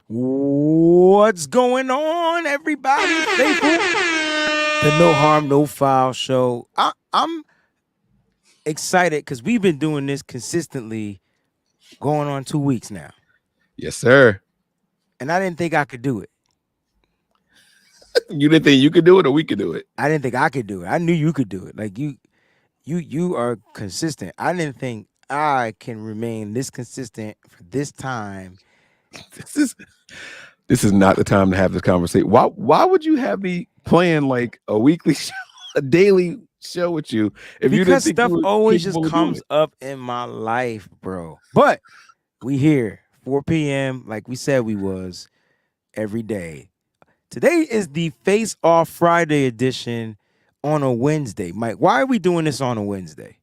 What's going on, everybody? Faithful, the No Harm, No Foul show. I'm excited because we've been doing this consistently going on 2 weeks now. Yes, sir. And I didn't think I could do it. You didn't think you could do it or we could do it? I didn't think I could do it. I knew you could do it. Like you are consistent. I didn't think I can remain this consistent for this time. This is this is not the time to have this conversation. Why would you have me playing like a weekly show, a daily show with you if you didn't Because think you stuff were always just capable of doing comes it? up in my life, bro. But we here, 4 p.m., like we said we was, every day. Today is the Face Off Friday edition on a Wednesday. Mike, why are we doing this on a Wednesday?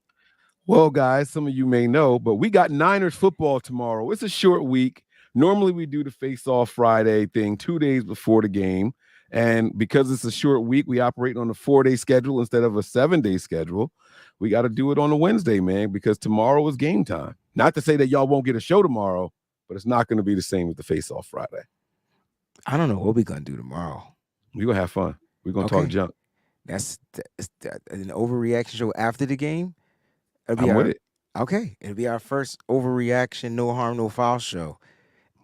Well, guys, some of you may know, but we got Niners football tomorrow. It's a short week. Normally we do the face-off Friday thing 2 days before the game. And because it's a short week, we operate on a 4-day schedule instead of a 7-day schedule. We got to do it on a Wednesday, man, because tomorrow is game time. Not to say that y'all won't get a show tomorrow, but it's not going to be the same as the face-off Friday. I don't know what we're going to do tomorrow. We're going to have fun. We're going to talk junk. That's an overreaction show after the game. I'm with it. Okay. It'll be our first overreaction, no harm, no foul show.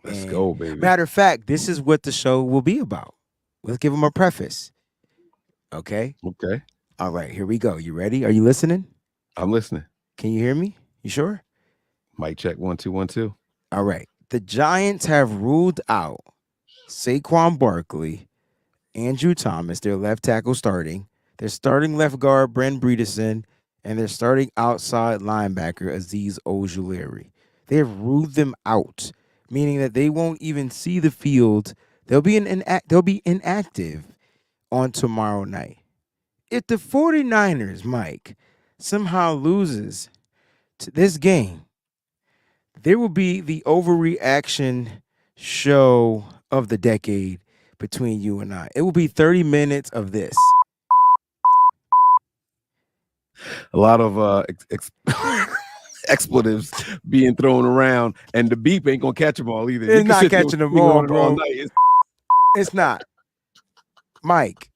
Let's go, baby. Matter of fact, this is what the show will be about. Let's give them a preface. Okay. Okay. All right. Here we go. You ready? Are you listening? I'm listening. Can you hear me? You sure? Mic check 1 2 1 2. All right. The Giants have ruled out Saquon Barkley, Andrew Thomas, their left tackle starting. They're starting left guard Brent Bredeson, and they're starting outside linebacker Azeez Ojulari. They have ruled them out, meaning that they won't even see the field. They'll be inactive on tomorrow night. If the 49ers, Mike, somehow loses to this game, there will be the overreaction show of the decade between you and I. It will be 30 minutes of this. A lot of expletives being thrown around, and the beep ain't gonna catch them all either. It's not catching them all, bro. It's not. Mike,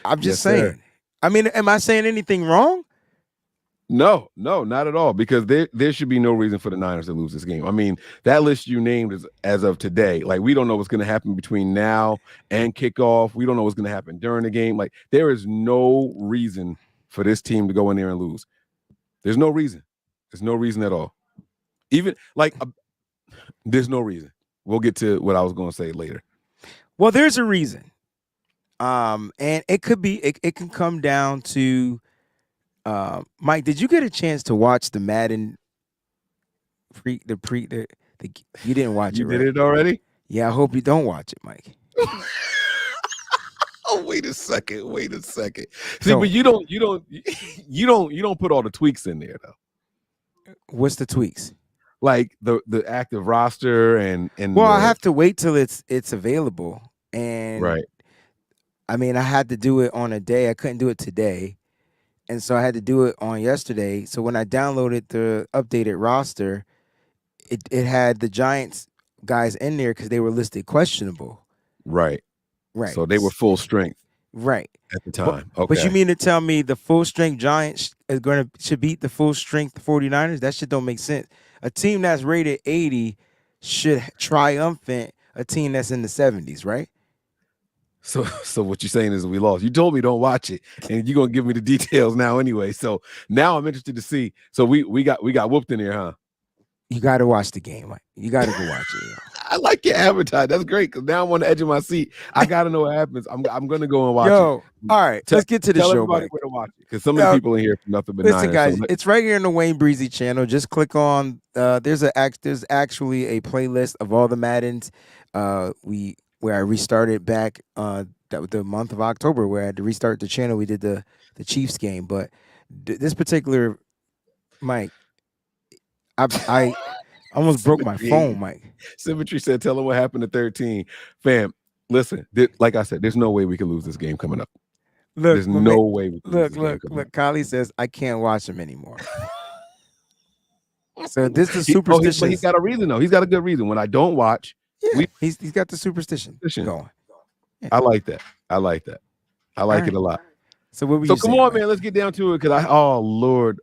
I'm just saying. Sir. I mean, am I saying anything wrong? No, not at all. Because there should be no reason for the Niners to lose this game. I mean, that list you named is as of today. Like, we don't know what's going to happen between now and kickoff. We don't know what's going to happen during the game. Like, there is no reason for this team to go in there and lose. There's no reason. There's no reason at all. Even like, there's no reason. We'll get to what I was going to say later. Well, there's a reason. And it could be. It can come down to. Mike, did you get a chance to watch the Madden? You didn't watch it, right? You did it already? Yeah, I hope you don't watch it, Mike. Oh, wait a second. See, but you don't put all the tweaks in there though. What's the tweaks? Like the active roster and well, I have to wait till it's available. And right. I mean, I had to do it on a day. I couldn't do it today. And so I had to do it on yesterday. So when I downloaded the updated roster, it had the Giants guys in there because they were listed questionable. Right. So they were full strength. Right. At the time. But you mean to tell me the full strength Giants should beat the full strength 49ers? That shit don't make sense. A team that's rated 80 should triumphant a team that's in the 70s, right? So what you're saying is we lost. You told me don't watch it, and you're gonna give me the details now anyway. So now I'm interested to see. So we got whooped in there, huh? You got to watch the game. Mike. You got to go watch it. I like your advertise. That's great because now I'm on the edge of my seat. I got to know what happens. I'm gonna go and watch it. All right, let's get to the show, Mike. Where to watch it because some of the people in here for nothing but listen, Niners, guys. It's right here in the Wayne Breezy channel. Just click on. There's actually a playlist of all the Maddens. Where I restarted back the month of October, where I had to restart the channel. We did the Chiefs game, but this particular Mike, I almost broke my phone, Mike. Symmetry said, "Tell him what happened to 13." Fam, listen. Like I said, there's no way we can lose this game coming up. There's no way we can lose this game coming up. Kylie says I can't watch him anymore. So this is superstitious. But he's got a reason though. He's got a good reason. When I don't watch, Yeah, We he's got the superstition position. going. Yeah. I like that. I like that. I All like it right. a lot. So what were So you come saying, on, Mike? man. Let's get down to it. Cause oh Lord,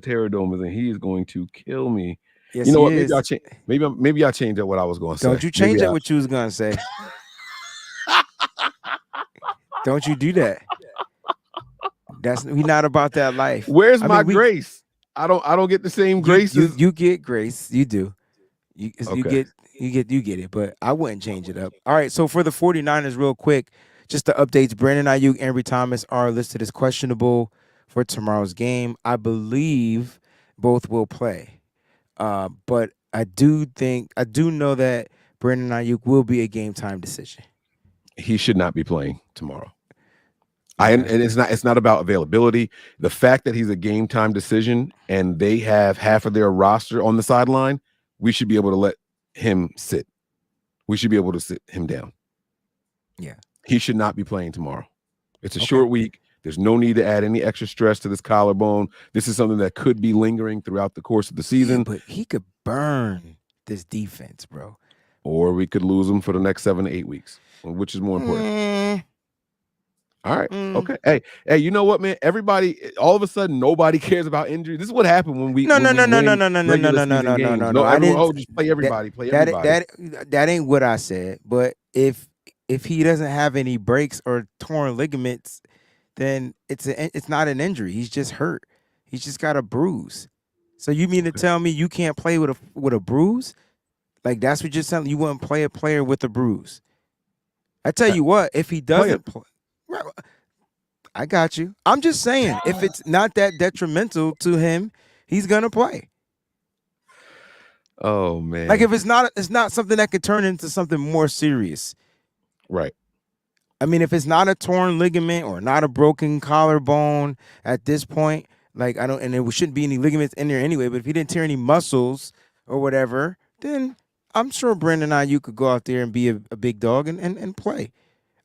Terradome is and he is going to kill me. You Yes, know he what? Maybe is. I'll change. Maybe I'll change up what I was going to Don't say. you Maybe change up I. what you was gonna say. Don't you do that. That's we not about that life. Where's I my mean, we grace? I don't get the same you grace you as. you get grace. You do. You Okay. get it, but I wouldn't change it up. All right, so for the 49ers real quick, just the updates, Brandon Ayuk, Ambry Thomas are listed as questionable for tomorrow's game. I believe both will play. But I do know that Brandon Ayuk will be a game time decision. He should not be playing tomorrow. And Okay. it's not about availability. The fact that he's a game time decision and they have half of their roster on the sideline, we should be able to let him sit. We should be able to sit him down. Yeah. He should not be playing tomorrow. It's a Okay. short week. There's no need to add any extra stress to this collarbone. This is something that could be lingering throughout the course of the Yeah, season, but he could burn this defense, bro. or we could lose him for the next 7 to 8 weeks. Which is more important? Mm, All right. mm. Okay. Hey, you know what, man? Everybody, all of a sudden, nobody cares about injury. This is what happened when we No, when no, we no, no, no, win no, no, no, no, regular no, no, season no, no, games. no, No, no. I everyone, didn't. oh, just play That everybody, play that everybody. that ain't what I said. But if he doesn't have any breaks or torn ligaments, then it's not an injury. He's just hurt. He's just got a bruise. So you mean to Okay. tell me you can't play with a bruise? Like that's what you're saying? You wouldn't play a player with a bruise? I tell Uh, you what, if he Play it. doesn't play, I got you. I'm just saying, if it's not that detrimental to him, he's gonna play. Oh Like man. if it's not something that could turn into something more serious. Right. I mean, if it's not a torn ligament or not a broken collarbone at this point, like I don't, and there shouldn't be any ligaments in there anyway. But if he didn't tear any muscles or whatever, then I'm sure Brandon Ayuk could go out there and be a big dog and play.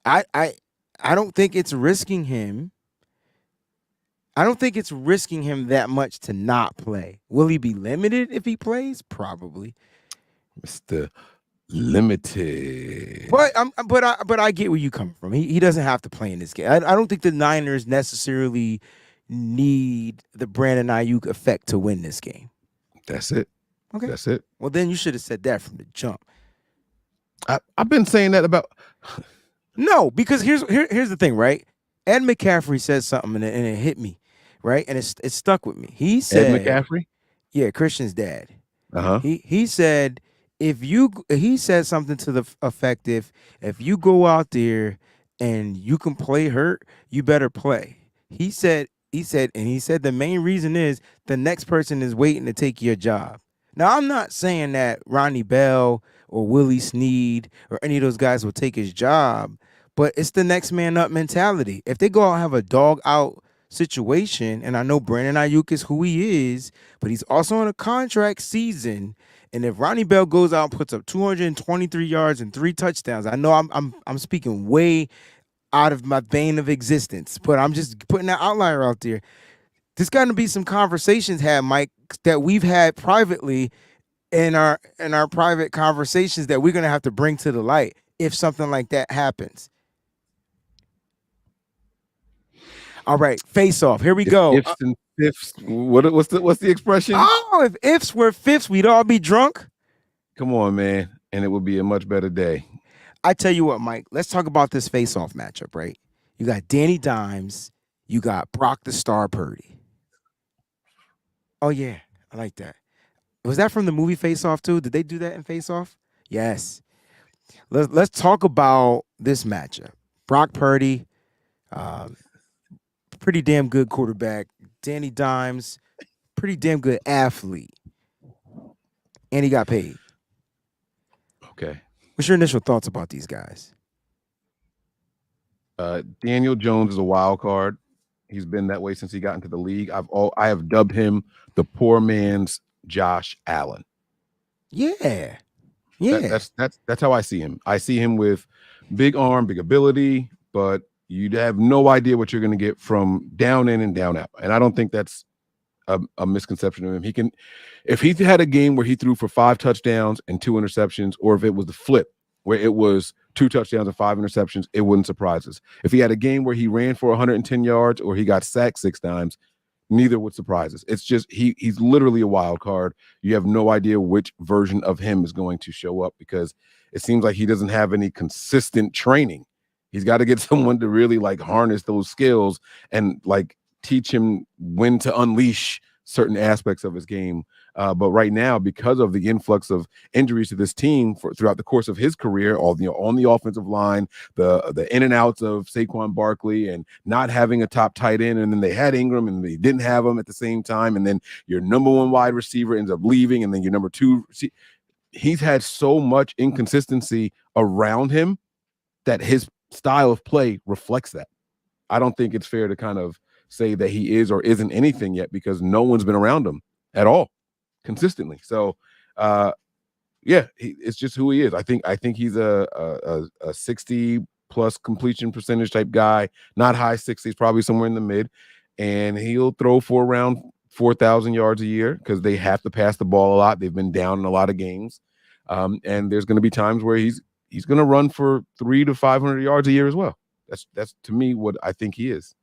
I I I don't think it's risking him. I don't think it's risking him that much to not play. Will he be limited if he plays? Probably. Mr. Limited. But I get where you come from. He doesn't have to play in this game. I don't think the Niners necessarily need the Brandon Ayuk effect to win this game. That's it. Okay. That's it. Well, then you should have said that from the jump. I've been saying that about No, because here's the thing, right? Ed McCaffrey said something and it hit me, right? And it stuck with me. He Ed said, McCaffrey. yeah, Christian's dad. Uh-huh. He said he said something to the effect if you go out there and you can play hurt, you better play. He said the main reason is the next person is waiting to take your job. Now I'm not saying that Ronnie Bell or Willie Snead or any of those guys will take his job, but it's the next man up mentality. If they go out and have a dog out situation, and I know Brandon Ayuk is who he is, but he's also on a contract season. And if Ronnie Bell goes out and puts up 223 yards and 3 touchdowns, I know I'm speaking way out of my vein of existence, but I'm just putting that outlier out there. There's got to be some conversations had, Mike, that we've had privately in our private conversations that we're gonna have to bring to the light if something like that happens. All right, face off. Here we If go. ifs and fifths, what's the expression? Oh, if ifs were fifths, we'd all be drunk. Come on, man. And it would be a much better day. I tell you what, Mike, let's talk about this face-off matchup, right? You got Danny Dimes, you got Brock the Star Purdy. Oh yeah, I like that. Was that from the movie Face Off too? Did they do that in Face Off? Yes. Let's talk about this matchup. Brock Purdy, um, pretty damn good quarterback. Danny Dimes, pretty damn good athlete, and he got paid. Okay. What's your initial thoughts about these guys? Daniel Jones is a wild card. He's been that way since he got into the league. I have dubbed him the poor man's Josh Allen. Yeah, That, yeah. that's how I see him. I see him with big arm, big ability, but you'd have no idea what you're going to get from down in and down out. And I don't think that's a misconception of him. He can, if he had a game where he threw for 5 touchdowns and 2 interceptions, or if it was the flip where it was 2 touchdowns and 5 interceptions, it wouldn't surprise us. If he had a game where he ran for 110 yards or he got sacked 6 times, neither would surprise us. It's just he's literally a wild card. You have no idea which version of him is going to show up because it seems like he doesn't have any consistent training. He's got to get someone to really like harness those skills and like teach him when to unleash certain aspects of his game. But right now, because of the influx of injuries to this team throughout the course of his career, all on the offensive line, the in and outs of Saquon Barkley, and not having a top tight end, and then they had Ingram and they didn't have him at the same time, and then your number 1 wide receiver ends up leaving, and then your number 2. He's had so much inconsistency around him that his style of play reflects that. I don't think it's fair to kind of say that he is or isn't anything yet because no one's been around him at all consistently. So it's just who he is. I think he's a 60 plus completion percentage type guy, not high 60s, probably somewhere in the mid, and he'll throw for around 4,000 yards a year because they have to pass the ball a lot. They've been down in a lot of games, and there's going to be times where he's going to run for 300 to 500 yards a year as well. That's to me what I think he is.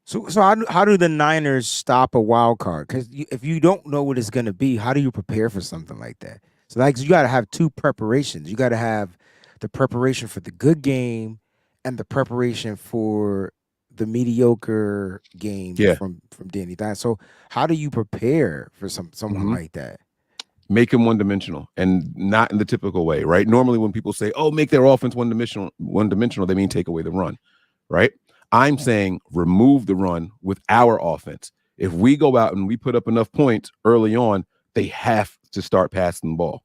So how do the Niners stop a wild card? Because if you don't know what it's going to be, how do you prepare for something like that? So like you got to have 2 preparations. You got to have the preparation for the good game and the preparation for the mediocre game from Danny Dimes. So how do you prepare for someone like that? Make him one-dimensional and not in the typical way, right? Normally when people say, oh, make their offense one-dimensional, they mean take away the run, right? I'm saying remove the run with our offense. If we go out and we put up enough points early on, they have to start passing the ball,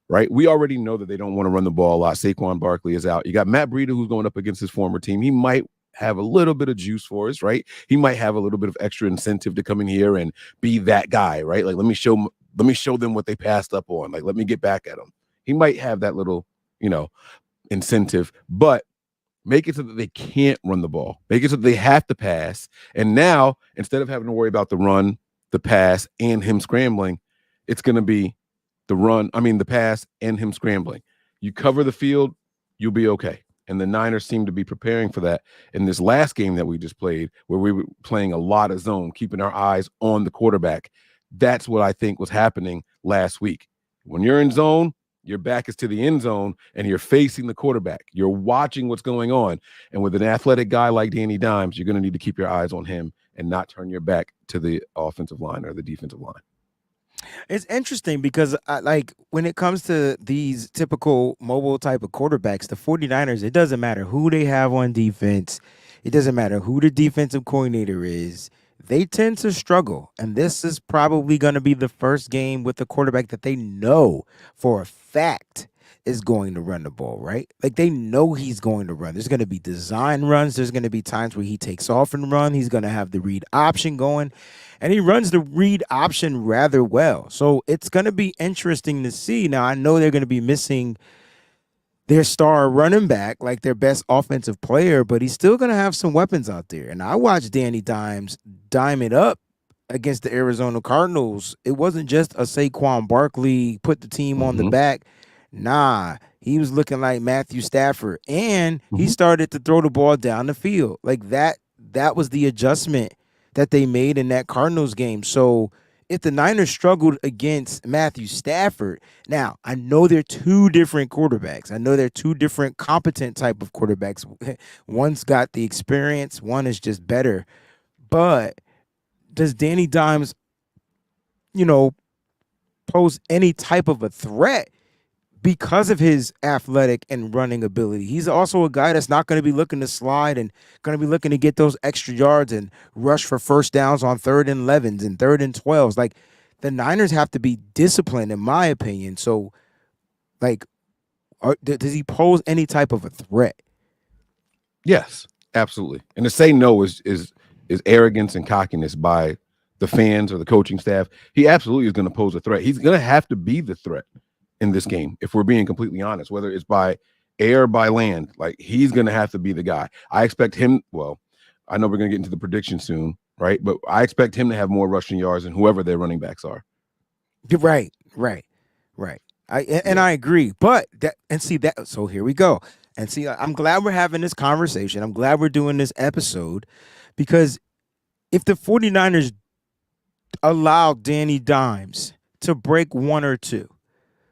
right? We already know that they don't want to run the ball a lot. Saquon Barkley is out. You got Matt Breida, who's going up against his former team. He might have a little bit of juice for us, right? He might have a little bit of extra incentive to come in here and be that guy, right? Like, let me show them what they passed up on. Like, let me get back at them. He might have that little, incentive, but make it so that they can't run the ball. Make it so that they have to pass. And now, instead of having to worry about the run, the pass, and him scrambling, it's going to be the pass and him scrambling. You cover the field, you'll be okay. And the Niners seem to be preparing for that in this last game that we just played, where we were playing a lot of zone, keeping our eyes on the quarterback. That's what I think was happening last week. When you're in zone, your back is to the end zone and you're facing the quarterback. You're watching what's going on. And with an athletic guy like Danny Dimes, you're going to need to keep your eyes on him and not turn your back to the offensive line or the defensive line. It's interesting because when it comes to these typical mobile type of quarterbacks, the 49ers, it doesn't matter who they have on defense. It doesn't matter who the defensive coordinator is. They tend to struggle. And this is probably going to be the first game with a quarterback that they know for a fact is going to run the ball, right? Like they know he's going to run. There's going to be design runs. There's going to be times where he takes off and run. He's going to have the read option going. And he runs the read option rather well. So it's going to be interesting to see. Now, I know they're going to be missing their star running back, like their best offensive player, but he's still going to have some weapons out there. And I watched Danny Dimes dime it up against the Arizona Cardinals. It wasn't just a Saquon Barkley put the team on the back. Nah, he was looking like Matthew Stafford. And he started to throw the ball down the field. Like that was the adjustment that they made in that Cardinals game. So if the Niners struggled against Matthew Stafford, now I know they're 2 different quarterbacks. I know they're 2 different competent type of quarterbacks. One's got the experience, one is just better. But does Danny Dimes, pose any type of a threat because of his athletic and running ability? He's also a guy that's not going to be looking to slide and going to be looking to get those extra yards and rush for first downs on 3rd and 11s and 3rd and 12s. Like the Niners have to be disciplined, in my opinion. So, does he pose any type of a threat? Yes, absolutely. And to say no is arrogance and cockiness by the fans or the coaching staff. He absolutely is going to pose a threat. He's going to have to be the threat in this game, if we're being completely honest, whether it's by air or by land. Like he's going to have to be the guy. I expect him. Well, I know we're going to get into the prediction soon, right? But I expect him to have more rushing yards than whoever their running backs are. Right, right, right. And Yeah. I agree. But that and see that so here we go. And see, I'm glad we're having this conversation. I'm glad we're doing this episode because if the 49ers allow Danny Dimes to break one or two,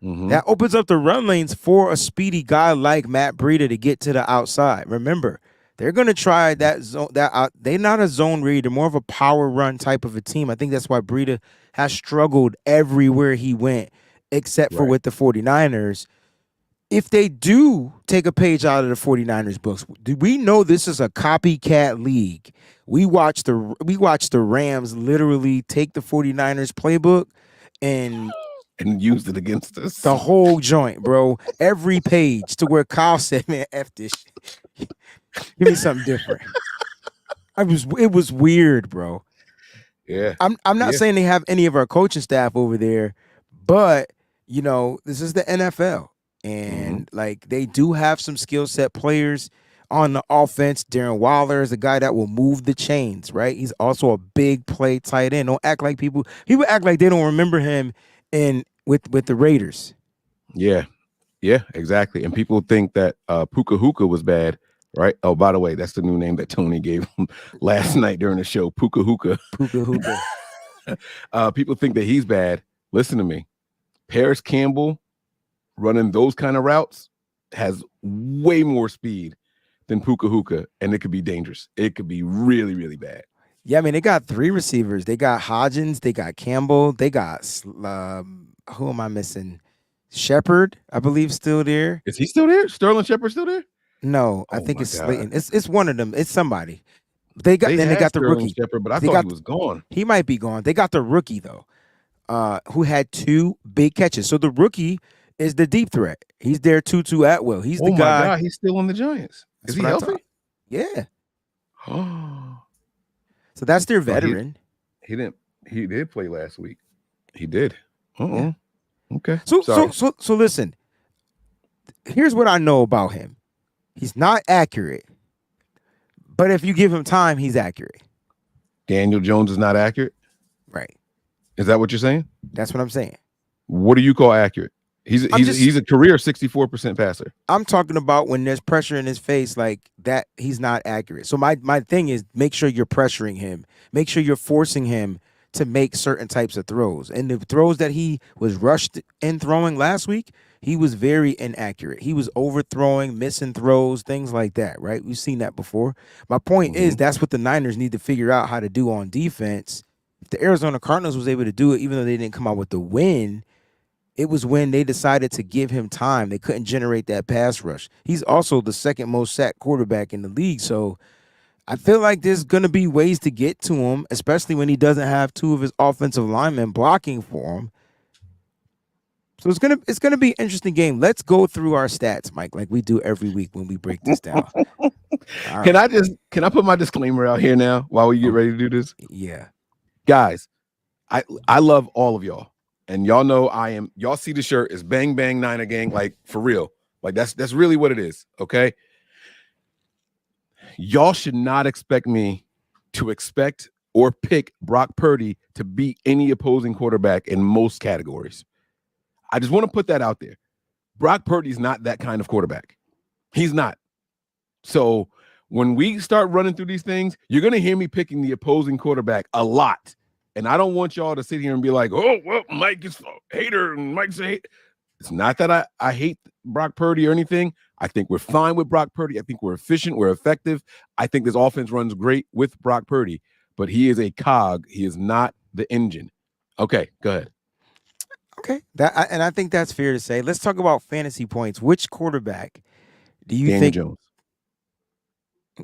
Mm-hmm. that opens up the run lanes for a speedy guy like Matt Breida to get to the outside. Remember, they're going to try that zone. They're not a zone read. They're more of a power run type of a team. I think that's why Breida has struggled everywhere he went, except for Right. with the 49ers. If they do take a page out of the 49ers books, do we know this is a copycat league? We watched the Rams literally take the 49ers playbook and And used it against us. the whole joint, bro. Every page to where Kyle said, "Man, f this shit. Give me something different." It was weird, bro. Yeah. I'm not Yeah. saying they have any of our coaching staff over there, but this is the NFL, Mm-hmm. and like they do have some skill set players on the offense. Darren Waller is a guy that will move the chains, right? He's also a big play tight end. Don't act like people act like they don't remember him in with the Raiders. Yeah. Yeah, exactly. And people think that Puka Hookah was bad, right? Oh, by the way, that's the new name that Tony gave him last night during the show, Puka Hookah. Puka Hookah. People think that he's bad. Listen to me. Paris Campbell running those kind of routes has way more speed than Puka Hookah, and it could be dangerous. It could be really, really bad. Yeah, I mean, they got three receivers. They got Hodgins, they got Campbell, they got who am I missing? Shepard, I believe, still there. Is he still there? Sterling Shepard still there? No, I Oh think my it's God. Slayton. It's one of them. It's somebody. They got They then they had got the Sterling rookie. Shepard, but I They thought got he was gone. he might be gone. They got the rookie though, who had two big catches. So the rookie is the deep threat. He's there, Tutu Atwell. He's the Oh my guy. God, he's still on the Giants. That's Is he what I healthy? thought. Yeah. Oh, So that's their he veteran. he didn't. He did play last week. He did. Yeah. Okay. So Sorry. so listen. Here's what I know about him. He's not accurate, but if you give him time, he's accurate. Daniel Jones is not accurate. Right. Is that what you're saying? That's what I'm saying. What do you call accurate? He's a career 64% passer. I'm talking about when there's pressure in his face like that, he's not accurate. So my thing is make sure you're pressuring him. Make sure you're forcing him to make certain types of throws. And the throws that he was rushed in throwing last week, he was very inaccurate. He was overthrowing, missing throws, things like that, right? We've seen that before. My point is that's what the Niners need to figure out how to do on defense. If the Arizona Cardinals was able to do it, even though they didn't come out with the win, it was when they decided to give him time. They couldn't generate that pass rush. He's also the second most sacked quarterback in the league. So I feel like there's going to be ways to get to him, especially when he doesn't have two of his offensive linemen blocking for him. So it's gonna be an interesting game. Let's go through our stats, Mike, like we do every week when we break this down. All Can right. I put my disclaimer out here now while we get ready to do this? Yeah. Guys, I love all of y'all. And y'all know y'all see the shirt is Bang Bang Niner Gang, like for real. Like that's really what it is. Okay. Y'all should not expect me to expect or pick Brock Purdy to beat any opposing quarterback in most categories. I just want to put that out there. Brock Purdy's not that kind of quarterback. He's not. So when we start running through these things, you're going to hear me picking the opposing quarterback a lot. And I don't want y'all to sit here and be like, oh, well, Mike is a hater and Mike's a hater. It's not that I hate Brock Purdy or anything. I think we're fine with Brock Purdy. I think we're efficient. We're effective. I think this offense runs great with Brock Purdy, but he is a cog. He is not the engine. Okay, go ahead. Okay. And I think that's fair to say. Let's talk about fantasy points. Which quarterback do you Daniel think?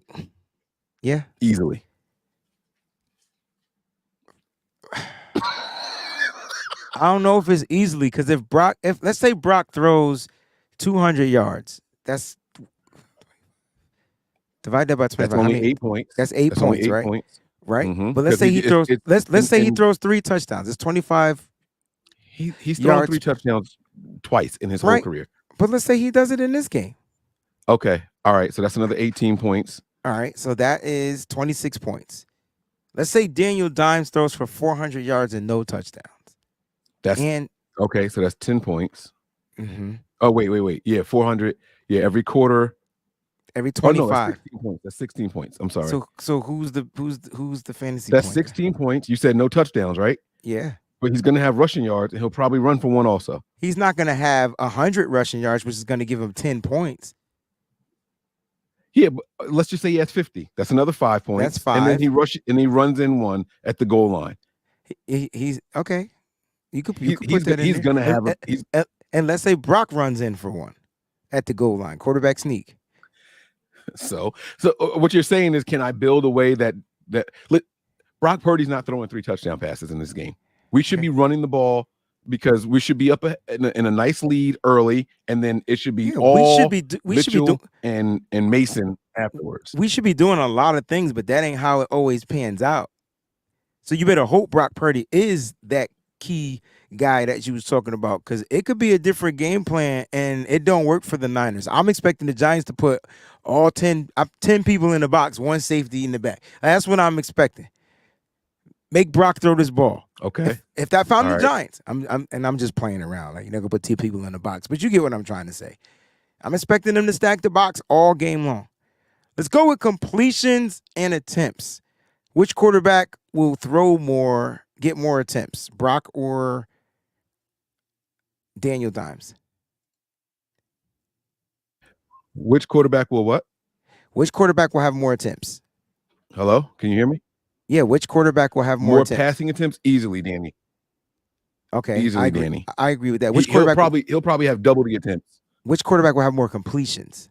Jones. Yeah. Easily. I don't know if it's easily because if let's say Brock throws 200 yards, that's divide that by 25. That's only 8 points. That's 8 That's only points, 8 right? points. Right. Mhm. But let's 'Cause say he throws. Let's say he and throws 3 touchdowns. It's 25. he's thrown yards. 3 touchdowns twice in his whole Right. career. But let's say he does it in this game. Okay. All right. So that's another 18 points. All right. So that is 26 points. Let's say Daniel Dimes throws for 400 yards and no touchdowns. That's And okay. So that's 10 points. mm-hmm. Oh, wait. Yeah, 400. Yeah, every quarter. Every Oh, no, that's 25. 16 points. That's 16 points. I'm sorry. So who's the fantasy That's point guy? 16 points. You said no touchdowns, right? Yeah. But he's going to have rushing yards, and he'll probably run for one also. He's not going to have 100 rushing yards, which is going to give him 10 points. Yeah, but let's just say he has 50. That's another 5 points. That's 5. And then he runs in one at the goal line. He's okay. You could He's put that in he's there. going to have and let's say Brock runs in for one at the goal line, quarterback sneak. So what you're saying is, can I build a way that Brock Purdy's not throwing 3 touchdown passes in this game? We should be running the ball because we should be up in a nice lead early, and then it should be Mitchell and Mason afterwards. We should be doing a lot of things, but that ain't how it always pans out. So you better hope Brock Purdy is that key guy that you was talking about, because it could be a different game plan and it don't work for the Niners. I'm expecting the Giants to put all 10 people in the box, one safety in the back. That's what I'm expecting. Make Brock throw this ball. Okay. If that found the Giants, I'm just playing around. Like, you're not gonna put 2 people in the box, but you get what I'm trying to say. I'm expecting them to stack the box all game long. Let's go with completions and attempts. Which quarterback will throw more, get more attempts, Brock or Daniel Dimes? Which quarterback will what? Which quarterback will have more attempts? Hello? Can you hear me? Yeah, which quarterback will have more attempts? Passing attempts? Easily, Danny. Okay, easily, Danny. I agree with that. Which quarterback? He'll probably have double the attempts. Which quarterback will have more completions?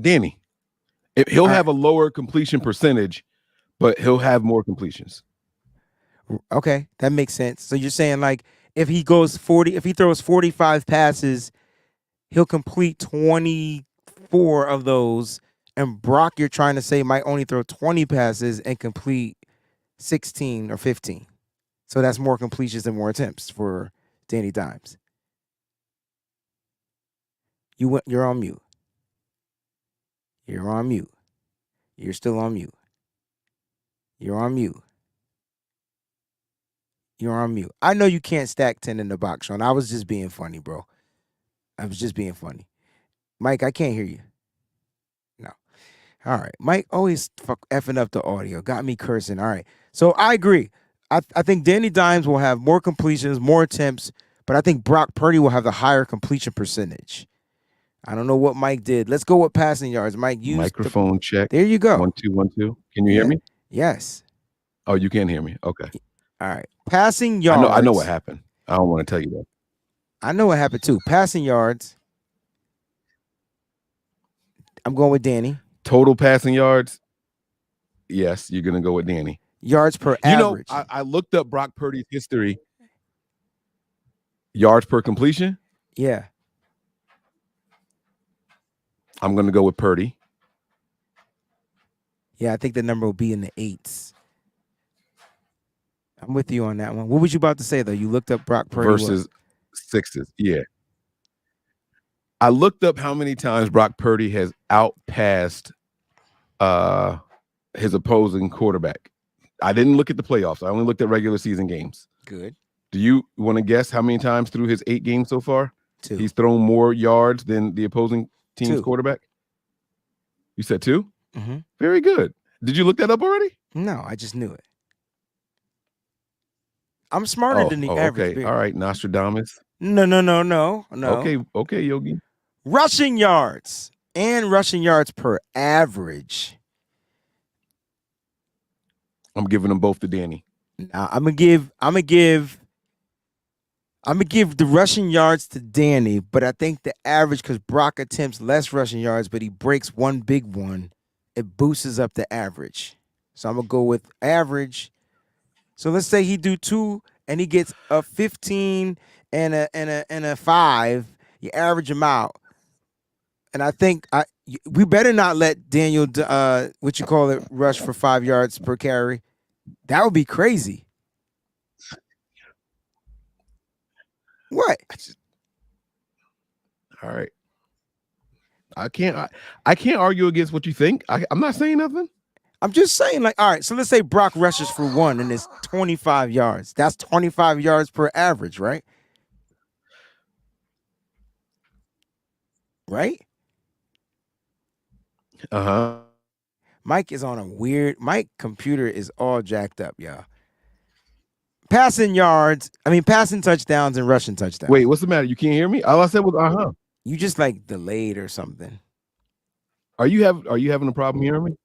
Danny. He'll have a lower completion percentage, but he'll have more completions. Okay, that makes sense. So you're saying, like, if he throws 45 passes, he'll complete 24 of those, and Brock, you're trying to say, might only throw 20 passes and complete 16 or 15. So that's more completions and more attempts for Danny Dimes. You're on mute. You're on mute. You're still on mute. You're on mute. You're on mute. I know you can't stack 10 in the box, Sean. I was just being funny, bro. I was just being funny. Mike, I can't hear you. No. All right. Mike always effing up the audio. Got me cursing. All right. So I agree. I think Danny Dimes will have more completions, more attempts, but I think Brock Purdy will have the higher completion percentage. I don't know what Mike did. Let's go with passing yards. Mike, use microphone check. There you go. 1 2 1 2. Can you hear me? Yes. Oh, you can't hear me. Okay. All right. Passing yards. I know what happened. I don't want to tell you that. I know what happened too. Passing yards. I'm going with Danny. Total passing yards. Yes, you're gonna go with Danny. Yards per average. I looked up Brock Purdy's history. Yards per completion? Yeah. I'm gonna go with Purdy. Yeah, I think the number will be in the 8s. I'm with you on that one. What was you about to say, though? You looked up Brock Purdy versus 6s. Yeah. I looked up how many times Brock Purdy has outpassed his opposing quarterback. I didn't look at the playoffs. I only looked at regular season games. Good. Do you want to guess how many times through his 8 games so far 2 he's thrown more yards than the opposing team's 2 quarterback? You said 2? Mm-hmm. Very good. Did you look that up already? No, I just knew it. I'm smarter than the average. Okay. All right, Nostradamus. No. Okay, Yogi. Rushing yards and rushing yards per average. I'm giving them both to Danny. Now I'm gonna give the rushing yards to Danny, but I think the average, because Brock attempts less rushing yards, but he breaks one big one, it boosts up the average. So I'm gonna go with average. So let's say he do 2 and he gets a 15 and a 5. You average him out, and I think we better not let Daniel rush for 5 yards per carry. That would be crazy. What? All right. I can't argue against what you think. I'm not saying nothing. I'm just saying, like, all right, so let's say Brock rushes for one and it's 25 yards. That's 25 yards per average, right? Right? Uh-huh. Mike is on a weird, Mike computer is all jacked up, y'all. Passing touchdowns and rushing Wait, touchdowns. what's the matter? You can't hear me? All I said was uh-huh. You just like delayed or something. Are you having a problem hearing me?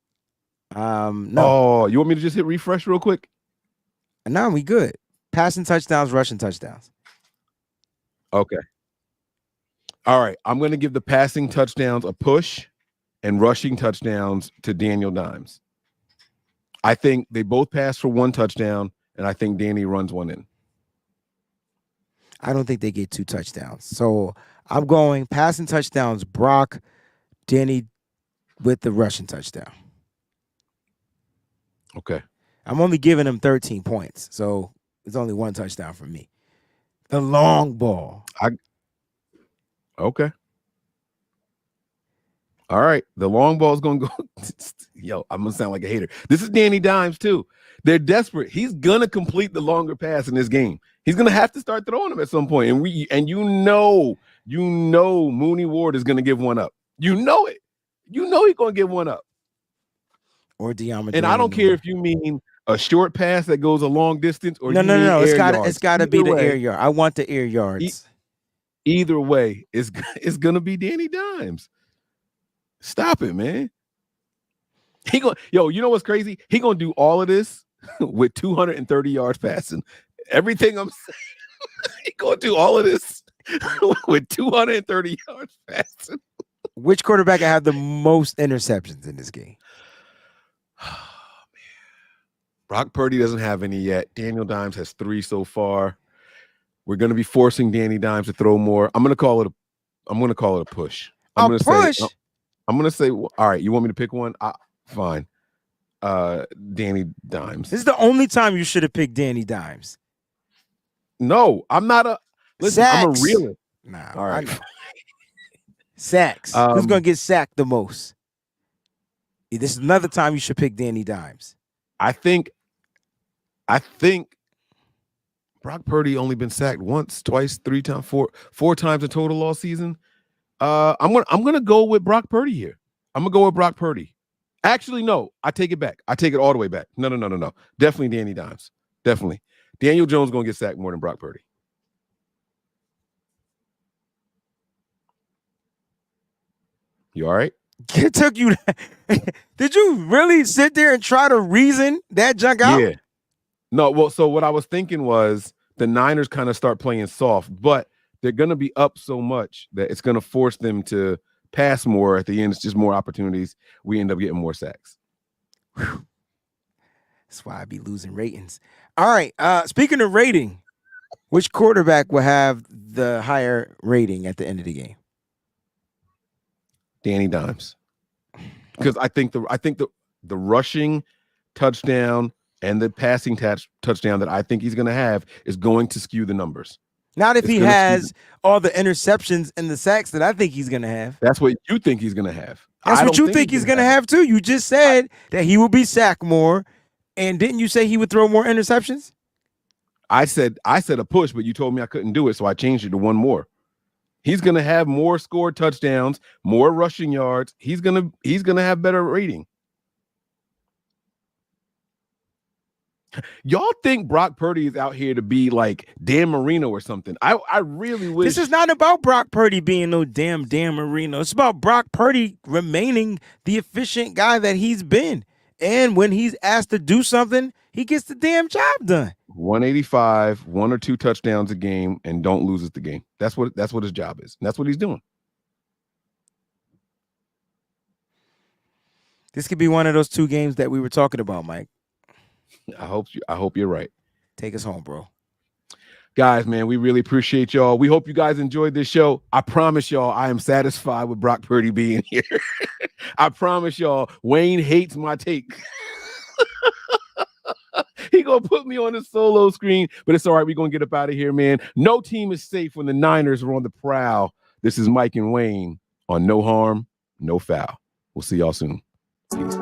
No. Oh, you want me to just hit refresh real quick? No, we good. Passing touchdowns, rushing touchdowns. Okay. All right. I'm going to give the passing touchdowns a push and rushing touchdowns to Daniel Dimes. I think they both pass for one touchdown, and I think Danny runs one in. I don't think they get 2 touchdowns. So I'm going passing touchdowns, Brock, Danny with the rushing touchdown. Okay. I'm only giving him 13 points. So it's only 1 touchdown for me. The long ball. Okay. All right. The long ball is going to go. Yo, I'm going to sound like a hater. This is Danny Dimes, too. They're desperate. He's going to complete the longer pass in this game. He's going to have to start throwing them at some point. And you know Mooney Ward is going to give one up. You know it. You know he's going to give one up. Or DeAndre. And I don't care if you mean a short pass that goes a long distance or no. It's got to be the way, air yard. I want the air yards. Either way, it's going to be Danny Dimes. Stop it, man. You know what's crazy? He going to do all of this with 230 yards passing. Everything I'm saying, he going to do all of this with 230 yards passing. Which quarterback have the most interceptions in this game? Oh, man. Brock Purdy doesn't have any yet. Daniel Dimes has 3 so far. We're going to be forcing Danny Dimes to throw more. I'm going to call it a push. I'm going to say, all right, you want me to pick one? Fine. Danny Dimes. This is the only time you should have picked Danny Dimes. No, I'm not a. Listen, Sacks. I'm a realist. Nah, all right. Sacks. Who's going to get sacked the most? This is another time you should pick Danny Dimes. I think Brock Purdy only been sacked once, twice, 3 times, 4 times in total all season. I'm gonna go with Brock Purdy here. I'm gonna go with Brock Purdy. Actually, no, I take it back. I take it all the way back. No. Definitely Danny Dimes. Definitely. Daniel Jones gonna get sacked more than Brock Purdy. You all right? It took you. Did you really sit there and try to reason that junk out? Yeah. No, well, so what I was thinking was the Niners kind of start playing soft, but they're going to be up so much that it's going to force them to pass more. At the end, it's just more opportunities. We end up getting more sacks. Whew. That's why I be losing ratings. All right. Speaking of rating, which quarterback will have the higher rating at the end of the game? Danny Dimes. Because I think the rushing touchdown and the passing touchdown that I think he's going to have is going to skew the numbers. Not if he has all the interceptions and the sacks that I think he's going to have. That's what you think he's going to have. That's what you think he's going to have too. You just said that he will be sacked more. And didn't you say he would throw more interceptions? I said a push, but you told me I couldn't do it, so I changed it to one more. He's going to have more scored touchdowns, more rushing yards. He's going to have better rating. Y'all think Brock Purdy is out here to be like Dan Marino or something? I really wish. This is not about Brock Purdy being no damn Dan Marino. It's about Brock Purdy remaining the efficient guy that he's been. And when he's asked to do something, he gets the damn job done. 185, 1 or 2 touchdowns a game, and don't lose us the game. That's what his job is. And that's what he's doing. This could be one of those 2 games that we were talking about, Mike. I hope you're right. Take us home, bro. Guys, man, we really appreciate y'all. We hope you guys enjoyed this show. I promise y'all, I am satisfied with Brock Purdy being here. I promise y'all, Wayne hates my take. He gonna put me on the solo screen, but it's all right. We're gonna get up out of here, man. No team is safe when the Niners are on the prowl. This is Mike and Wayne on No Harm, no foul. We'll see y'all soon. Peace.